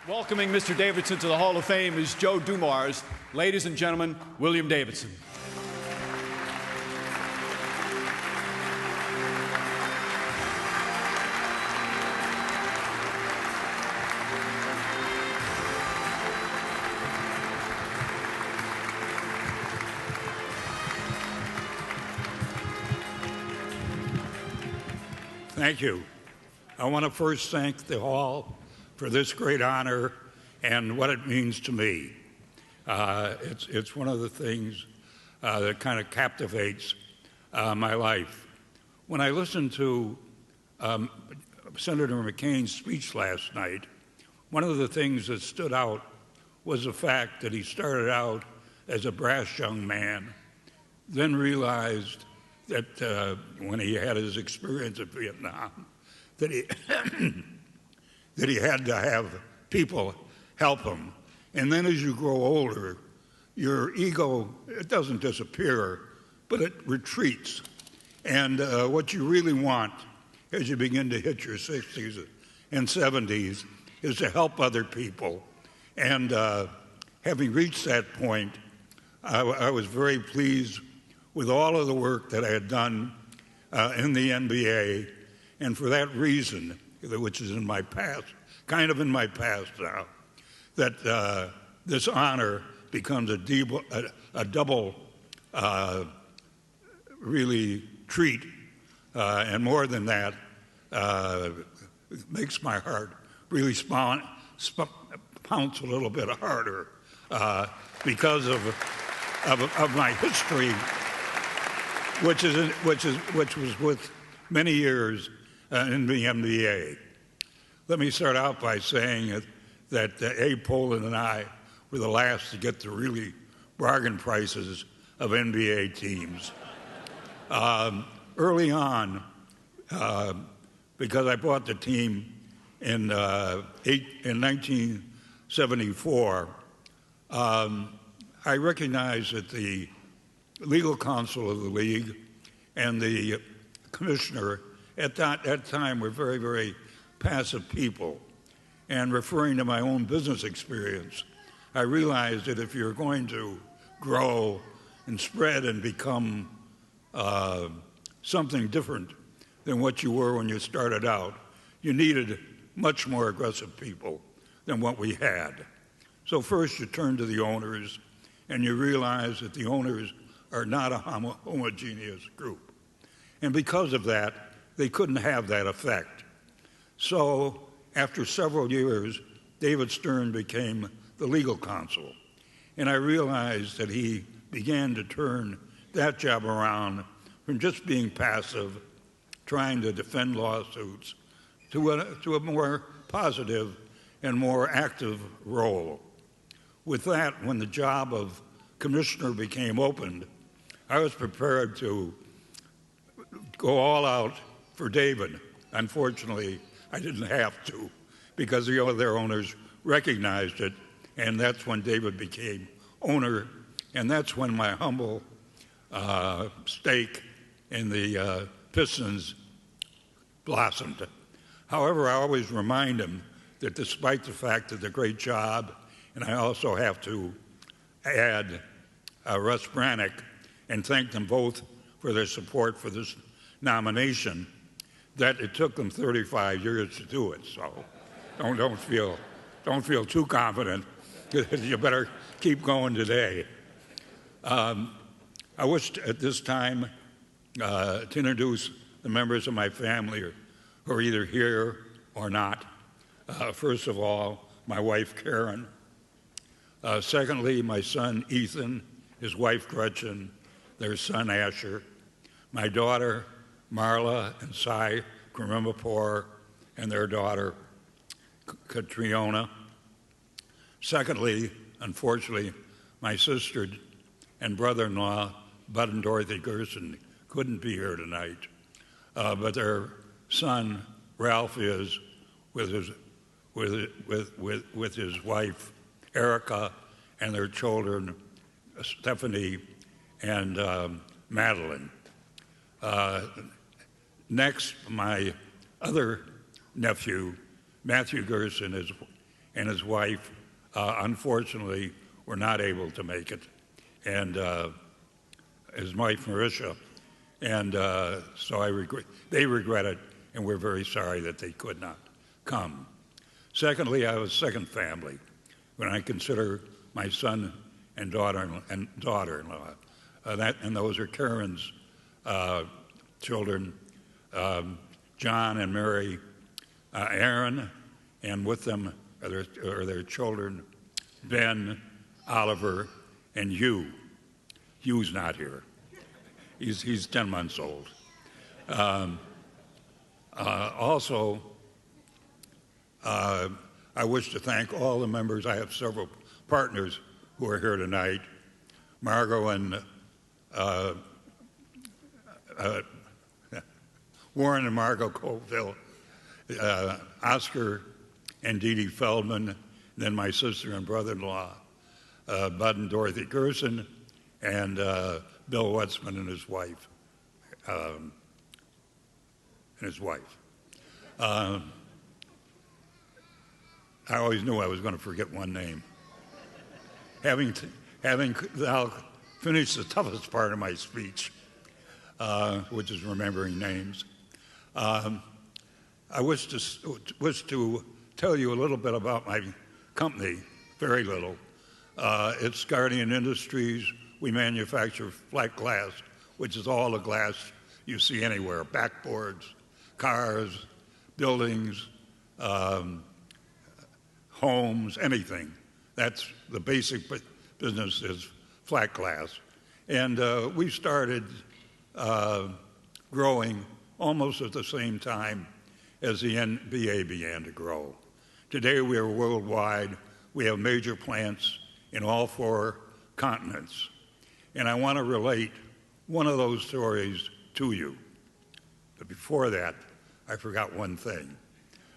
Welcoming Mr. Davidson to the Hall of Fame is Joe Dumars. Ladies and gentlemen, William Davidson. Thank you. I want to first thank the Hall for this great honor and what it means to me. It's one of the things that kind of captivates my life. When I listened to Senator McCain's speech last night, one of the things that stood out was the fact that he started out as a brash young man, then realized that when he had his experience at Vietnam, that he that he had to have people help him. And then as you grow older, your ego, it doesn't disappear, but it retreats. And what you really want as you begin to hit your 60s and 70s is to help other people. And having reached that point, I was very pleased with all of the work that I had done in the NBA. And for that reason, which is in my past, kind of in my past now, that this honor becomes a double really treat. And more than that, it makes my heart really pounce a little bit harder because of my history, which was with many years in the NBA. Let me start out by saying that Abe Poland and I were the last to get the really bargain prices of NBA teams. Early on, because I bought the team in 1974, I recognized that the legal counsel of the league and the commissioner at that time were very, very passive people. And referring to my own business experience, I realized that if you're going to grow and spread and become something different than what you were when you started out, you needed much more aggressive people than what we had. So first you turn to the owners and you realize that the owners are not a homogeneous group. And because of that, they couldn't have that effect. So after several years, David Stern became the legal counsel. And I realized that he began to turn that job around from just being passive, trying to defend lawsuits, to a more positive and more active role. With that, when the job of commissioner became opened, I was prepared to go all out for David. Unfortunately, I didn't have to because the other owners recognized it, and that's when David became owner, and that's when my humble stake in the Pistons blossomed. However, I always remind him that despite the fact that the great job, and I also have to add Russ Brannick and thank them both for their support for this nomination, that it took them 35 years to do it. So don't feel too confident. You better keep going today. I wish at this time to introduce the members of my family who are either here or not. First of all, my wife Karen. Secondly, my son Ethan, his wife Gretchen, their son Asher, my daughter Marla and Sai Karimapur, and their daughter Katriona. Secondly, unfortunately, my sister and brother-in-law, Bud and Dorothy Gerson, couldn't be here tonight, but their son Ralph is with his wife Erica and their children Stephanie and Madeline. Next, my other nephew, Matthew Gerson, and his wife, unfortunately, were not able to make it, and his wife, Marisha. And so they regret it, and we're very sorry that they could not come. Secondly, I have a second family when I consider my son and daughter-in-law. And those are Karen's children, John and Mary, Aaron, and with them are their children, Ben, Oliver, and Hugh. Hugh's not here. He's 10 months old. Also, I wish to thank all the members. I have several partners who are here tonight. Margot and Warren and Margot Colville, Oscar and Dee Dee Feldman, then my sister and brother-in-law, Bud and Dorothy Gerson, and Bill Wetzman and his wife. I always knew I was going to forget one name. Having now finished the toughest part of my speech, which is remembering names, I wish to tell you a little bit about my company, very little. It's Guardian Industries. We manufacture flat glass, which is all the glass you see anywhere, backboards, cars, buildings, homes, anything. That's the basic business is flat glass. And we started growing almost at the same time as the NBA began to grow. Today we are worldwide. We have major plants in all 4 continents. And I want to relate one of those stories to you. But before that, I forgot one thing.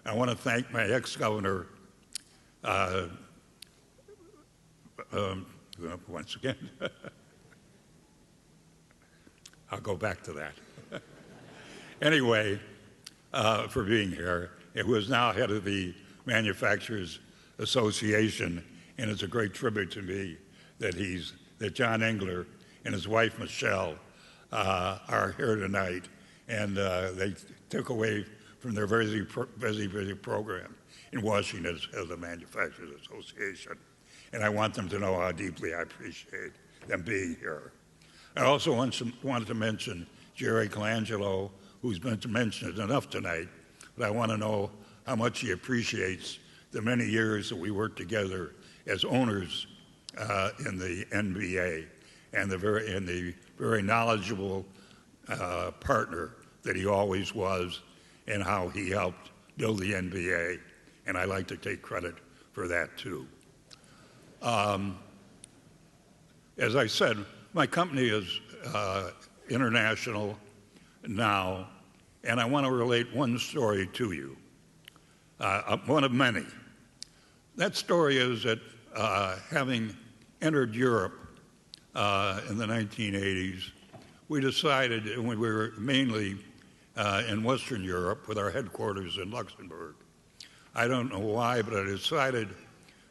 I want to thank my ex-governor, once again. I'll go back to that. Anyway, for being here. It was now head of the Manufacturers Association, and it's a great tribute to me that John Engler and his wife Michelle are here tonight, and they took away from their very busy program in Washington as the Manufacturers Association. And I want them to know how deeply I appreciate them being here. I also wanted to mention Jerry Colangelo, who's been mentioned enough tonight, but I want to know how much he appreciates the many years that we worked together as owners in the NBA, and the very knowledgeable partner that he always was, and how he helped build the NBA, and I like to take credit for that too. As I said, my company is international now, and I want to relate one story to you, one of many. That story is that having entered Europe in the 1980s, we decided, and we were mainly in Western Europe with our headquarters in Luxembourg. I don't know why, but I decided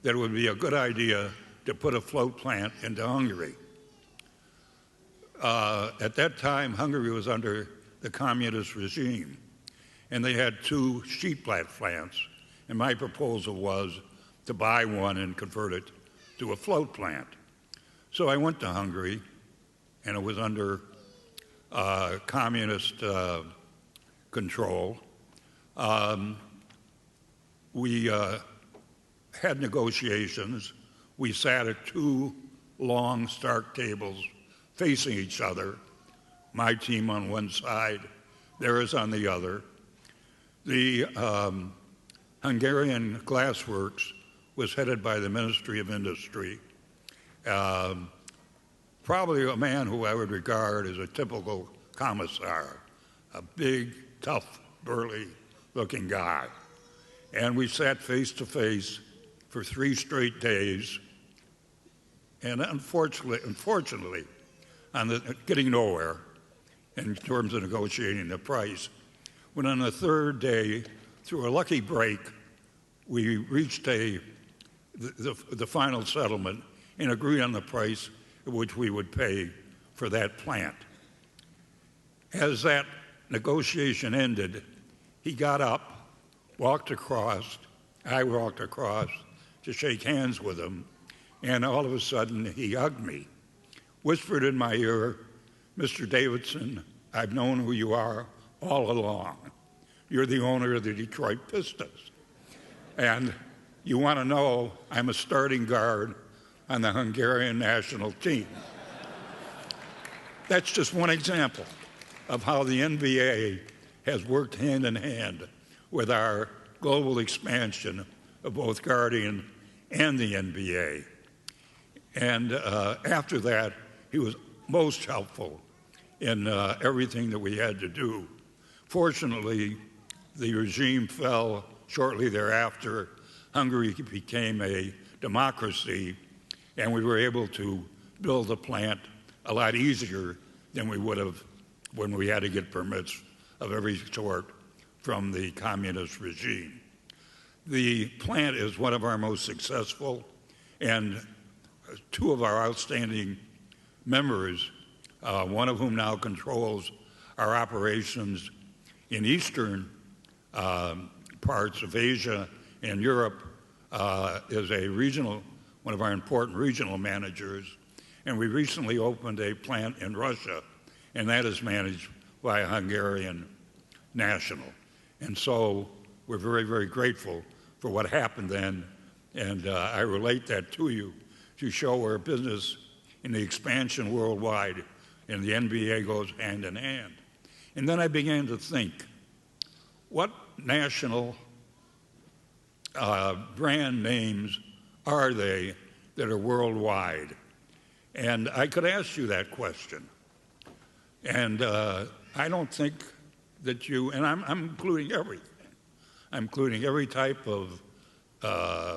that it would be a good idea to put a float plant into Hungary. At that time, Hungary was under the communist regime, and they had 2 sheet plants, and my proposal was to buy one and convert it to a float plant. So I went to Hungary, and it was under communist control. We had negotiations. We sat at 2 long, stark tables facing each other, my team on one side, theirs on the other. The Hungarian Glassworks was headed by the Ministry of Industry, probably a man who I would regard as a typical commissar, a big, tough, burly-looking guy. And we sat face to face for 3 straight days, and unfortunately, getting nowhere in terms of negotiating the price. When on the 3rd day, through a lucky break, we reached a the final settlement and agree on the price at which we would pay for that plant. As that negotiation ended, he got up, walked across, I walked across to shake hands with him, and all of a sudden he hugged me, whispered in my ear, "Mr. Davidson, I've known who you are all along. You're the owner of the Detroit Pistons. And you want to know, I'm a starting guard on the Hungarian national team." That's just one example of how the NBA has worked hand in hand with our global expansion of both Guardian and the NBA. And after that, he was most helpful in everything that we had to do. Fortunately, the regime fell shortly thereafter. Hungary became a democracy, and we were able to build the plant a lot easier than we would have when we had to get permits of every sort from the communist regime. The plant is one of our most successful, and two of our outstanding members, one of whom now controls our operations in eastern parts of Asia and Europe, is one of our important regional managers. And we recently opened a plant in Russia, and that is managed by a Hungarian national. And so we're very, very grateful for what happened then, and I relate that to you to show where business and the expansion worldwide and the NBA goes hand in hand. And then I began to think, what national brand names are they that are worldwide? And I could ask you that question. And I don't think that and I'm including everything. I'm including every type of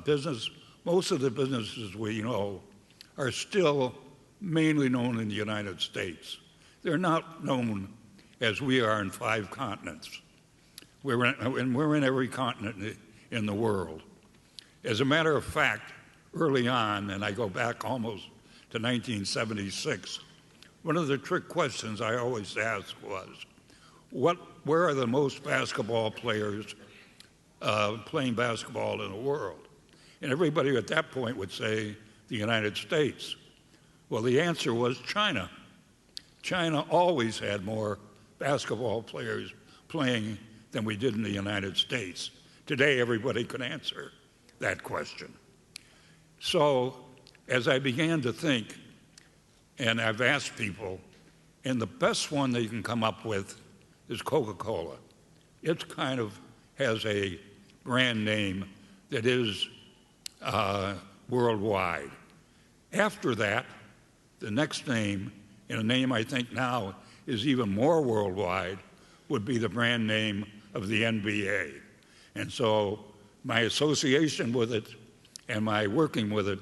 business. Most of the businesses we know are still mainly known in the United States. They're not known as we are in 5 continents. We're in every continent in the world. As a matter of fact, early on, and I go back almost to 1976, one of the trick questions I always asked was, where are the most basketball players playing basketball in the world? And everybody at that point would say the United States. Well, the answer was China. China always had more basketball players playing than we did in the United States. Today, everybody could answer that question. So as I began to think, and I've asked people, and the best one that you can come up with is Coca-Cola. It kind of has a brand name that is worldwide. After that, the next name, and a name I think now is even more worldwide, would be the brand name of the NBA. And so my association with it and my working with it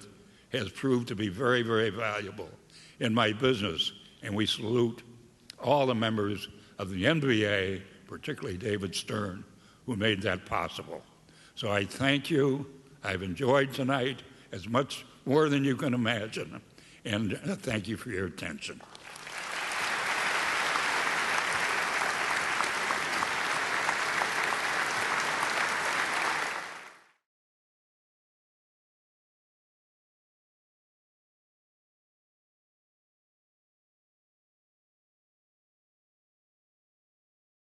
has proved to be very, very valuable in my business. And we salute all the members of the NBA, particularly David Stern, who made that possible. So I thank you. I've enjoyed tonight as much more than you can imagine. And thank you for your attention.